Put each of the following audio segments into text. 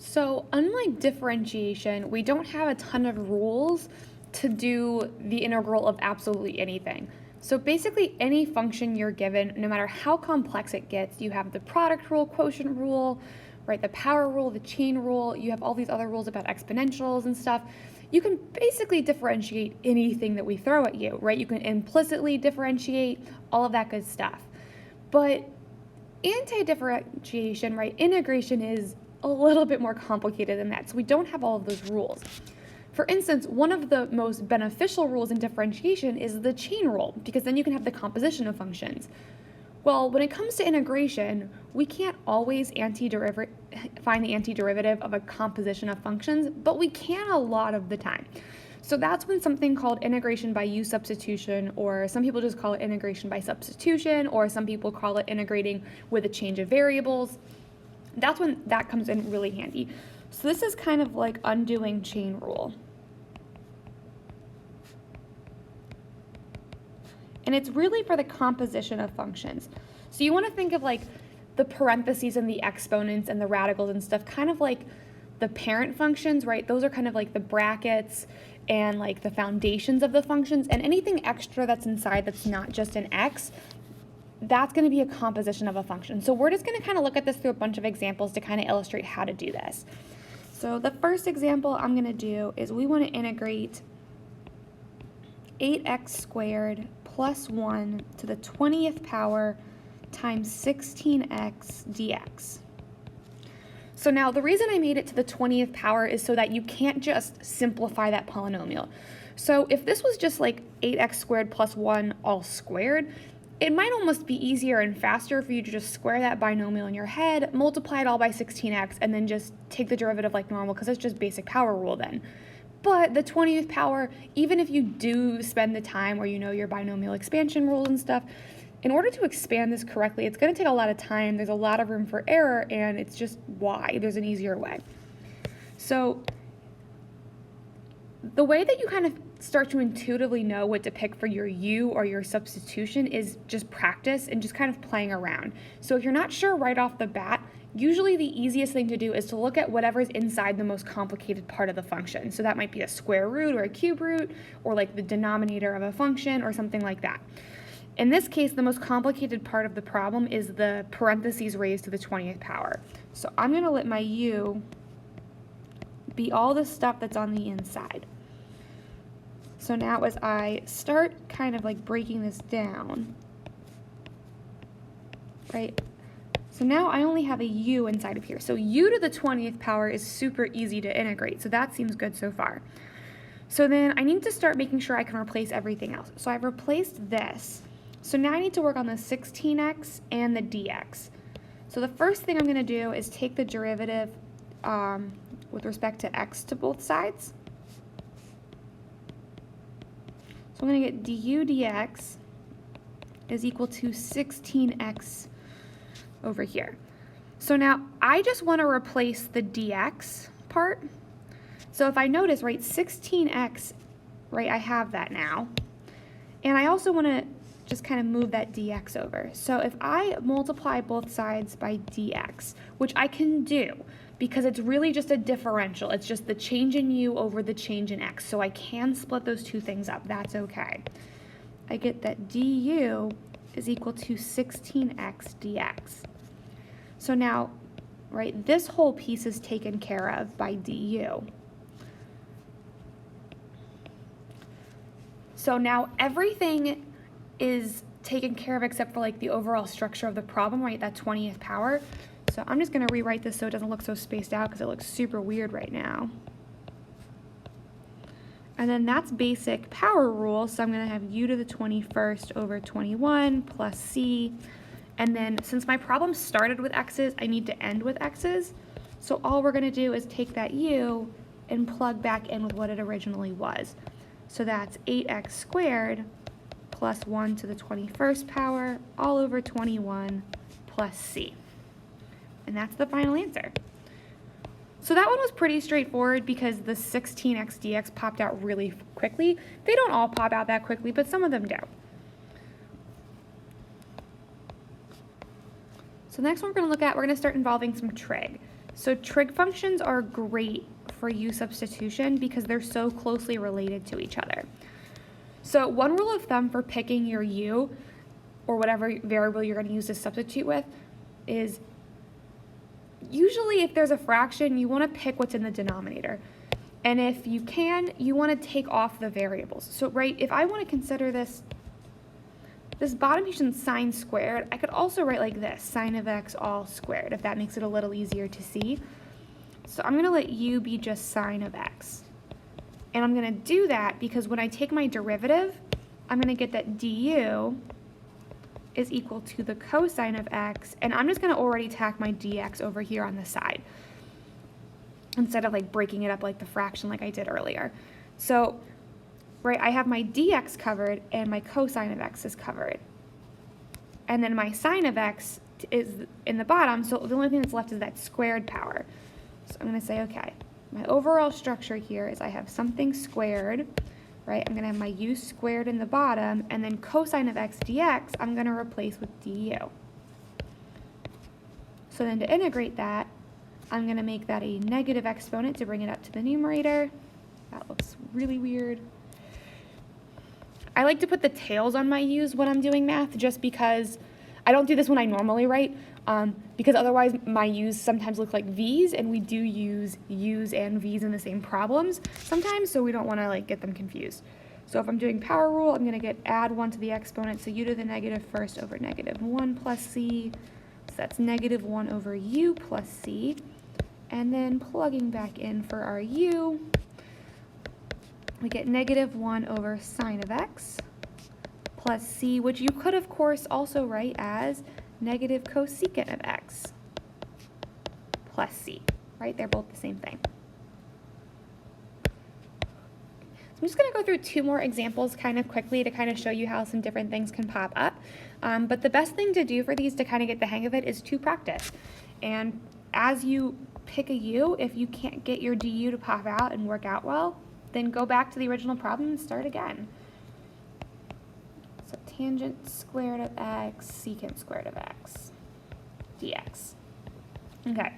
So unlike differentiation, we don't have a ton of rules to do the integral of absolutely anything. So basically any function you're given, no matter how complex it gets, you have the product rule, quotient rule, right, the power rule, the chain rule, you have all these other rules about exponentials and stuff. You can basically differentiate anything that we throw at you, right? You can implicitly differentiate, all of that good stuff. But anti-differentiation, right, integration is a little bit more complicated than that. So we don't have all of those rules. For instance, one of the most beneficial rules in differentiation is the chain rule, because then you can have the composition of functions. Well, when it comes to integration, we can't always find the antiderivative of a composition of functions, but we can a lot of the time. So that's when something called integration by u-Substitution, or some people just call it integration by substitution, or some people call it integrating with a change of variables. That's when that comes in really handy. So this is kind of like undoing chain rule. And it's really for the composition of functions. So you want to think of like the parentheses and the exponents and the radicals and stuff, kind of like the parent functions, right? Those are kind of like the brackets and like the foundations of the functions, and anything extra that's inside that's not just an x, that's going to be a composition of a function. So we're just going to kind of look at this through a bunch of examples to kind of illustrate how to do this. So the first example I'm going to do is we want to integrate 8x squared plus 1 to the 20th power times 16x dx. So now the reason I made it to the 20th power is so that you can't just simplify that polynomial. So if this was just like 8x squared plus 1 all squared, it might almost be easier and faster for you to just square that binomial in your head, multiply it all by 16x, and then just take the derivative like normal, because it's just basic power rule then. But the 20th power, even if you do spend the time or you know your binomial expansion rules and stuff, in order to expand this correctly, it's going to take a lot of time, there's a lot of room for error, and it's just why. There's an easier way. So the way that you kind of start to intuitively know what to pick for your u or your substitution is just practice and just kind of playing around. So if you're not sure right off the bat, usually the easiest thing to do is to look at whatever's inside the most complicated part of the function. So that might be a square root or a cube root, or like the denominator of a function or something like that. In this case, the most complicated part of the problem is the parentheses raised to the 20th power. So I'm going to let my u be all the stuff that's on the inside. So now as I start kind of like breaking this down, right? So now I only have a u inside of here. So u to the 20th power is super easy to integrate. So that seems good so far. So then I need to start making sure I can replace everything else. So I've replaced this. So now I need to work on the 16x and the dx. So the first thing I'm going to do is take the derivative with respect to x to both sides. So I'm going to get du dx is equal to 16x over here. So now I just want to replace the dx part. So if I notice, right, 16x, right, I have that now. And I also want to just kind of move that dx over. So if I multiply both sides by dx, which I can do because it's really just a differential, it's just the change in u over the change in x, so I can split those two things up, that's okay. I get that du is equal to 16x dx. So now, right, this whole piece is taken care of by du. So now everything is taken care of except for like the overall structure of the problem, right, that 20th power. So I'm just going to rewrite this so it doesn't look so spaced out because it looks super weird right now. And then that's basic power rule, so I'm going to have u to the 21st over 21 plus c. And then since my problem started with x's, I need to end with x's. So all we're going to do is take that u and plug back in with what it originally was. So that's 8x squared plus 1 to the 21st power all over 21 plus c. And that's the final answer. So that one was pretty straightforward because the 16x dx popped out really quickly. They don't all pop out that quickly, but some of them do. So the next one we're going to look at, we're going to start involving some trig. So trig functions are great for u-substitution because they're so closely related to each other. So one rule of thumb for picking your u, or whatever variable you're going to use to substitute with, is usually if there's a fraction, you want to pick what's in the denominator. And if you can, you want to take off the variables. So, right, if I want to consider this bottom function sine squared, I could also write like this, sine of x all squared, if that makes it a little easier to see. So I'm going to let u be just sine of x. And I'm going to do that because when I take my derivative, I'm going to get that du is equal to the cosine of x, and I'm just going to already tack my dx over here on the side, instead of like breaking it up like the fraction like I did earlier. So, right, I have my dx covered and my cosine of x is covered. And then my sine of x is in the bottom, so the only thing that's left is that squared power. So I'm going to say, okay, my overall structure here is I have something squared, right? I'm going to have my u squared in the bottom, and then cosine of x dx I'm going to replace with du. So then to integrate that, I'm going to make that a negative exponent to bring it up to the numerator. That looks really weird. I like to put the tails on my u's when I'm doing math, just because I don't do this when I normally write, because otherwise my u's sometimes look like v's, and we do use u's and v's in the same problems sometimes, so we don't want to like get them confused. So if I'm doing power rule, I'm going to get add 1 to the exponent, so u to the negative first over negative 1 plus c. So that's negative 1 over u plus c. And then plugging back in for our u, we get negative 1 over sine of x plus c, which you could, of course, also write as negative cosecant of x plus c, right? They're both the same thing. So I'm just going to go through 2 more examples kind of quickly to kind of show you how some different things can pop up. But the best thing to do for these to kind of get the hang of it is to practice. And as you pick a u, if you can't get your du to pop out and work out well, then go back to the original problem and start again. So tangent squared of x, secant squared of x, dx. Okay,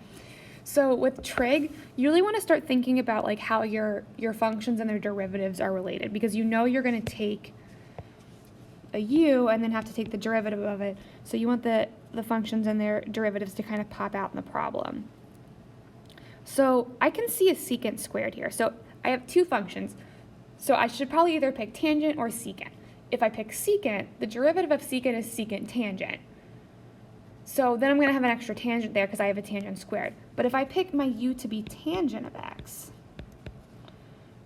so with trig, you really want to start thinking about like how your functions and their derivatives are related, because you know you're going to take a u and then have to take the derivative of it. So you want the functions and their derivatives to kind of pop out in the problem. So I can see a secant squared here. So I have 2 functions. So I should probably either pick tangent or secant. If I pick secant, the derivative of secant is secant tangent. So then I'm going to have an extra tangent there because I have a tangent squared. But if I pick my u to be tangent of x,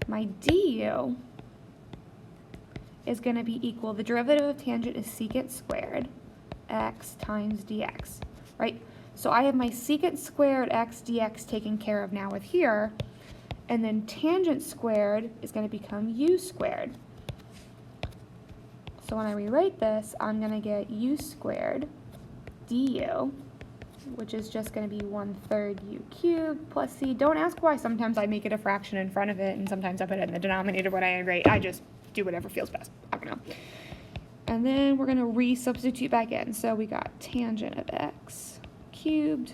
my du is going to be equal, the derivative of tangent is secant squared x times dx, right? So I have my secant squared x dx taken care of now with here, and then tangent squared is going to become u squared. So when I rewrite this, I'm going to get u squared du, which is just going to be 1/3 u cubed plus c. Don't ask why sometimes I make it a fraction in front of it and sometimes I put it in the denominator when I write. I just do whatever feels best. I don't know. And then we're going to re-substitute back in. So we got tangent of x cubed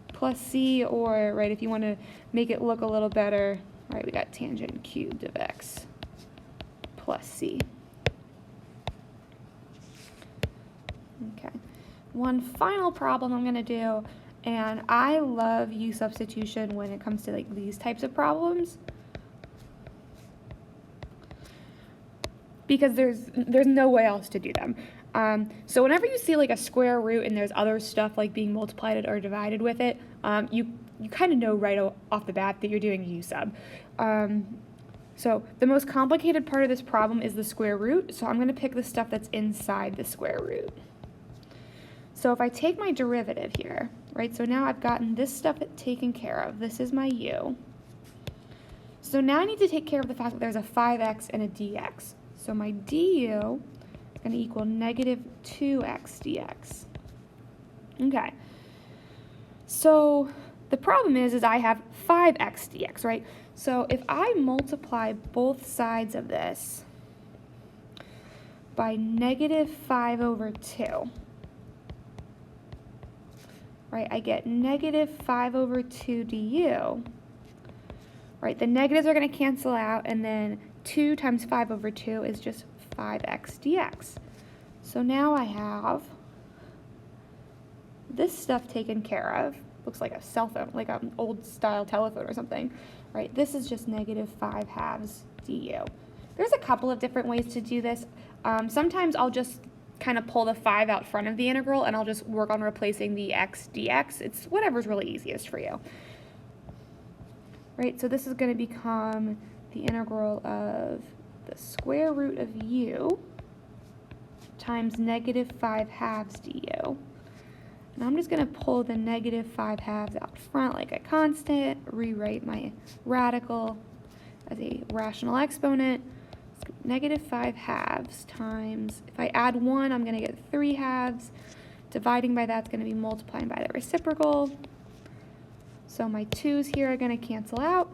plus c, or, right, if you want to make it look a little better, right, we got tangent cubed of x plus c. Okay. One final problem I'm going to do, and I love u-substitution when it comes to like these types of problems, because there's no way else to do them. So whenever you see like a square root and there's other stuff like being multiplied or divided with it, you kind of know right off the bat that you're doing u-sub. So the most complicated part of this problem is the square root, so I'm going to pick the stuff that's inside the square root. So if I take my derivative here, right, so now I've gotten this stuff taken care of. This is my u. So now I need to take care of the fact that there's a 5x and a dx. So my du is going to equal negative 2x dx. Okay. So the problem is I have 5x dx, right? So if I multiply both sides of this by negative 5/2, right, I get negative 5 over 2 du. Right, the negatives are going to cancel out, and then 2 times 5 over 2 is just 5x dx. So now I have this stuff taken care of. Looks like a cell phone, like an old style telephone or something. Right, this is just negative 5 halves du. There's a couple of different ways to do this. Sometimes I'll just kind of pull the 5 out front of the integral, and I'll just work on replacing the x dx. It's whatever's really easiest for you. Right, so this is going to become the integral of the square root of u times negative 5 halves du. And I'm just going to pull the negative 5 halves out front like a constant, rewrite my radical as a rational exponent. Negative 5 halves times, if I add 1, I'm going to get 3 halves. Dividing by that's going to be multiplying by the reciprocal. So my 2's here are going to cancel out.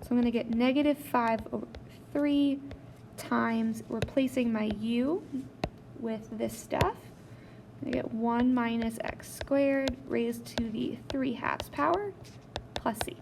So I'm going to get negative 5 over 3 times replacing my u with this stuff. I'm going to get 1 minus x squared raised to the 3 halves power plus c.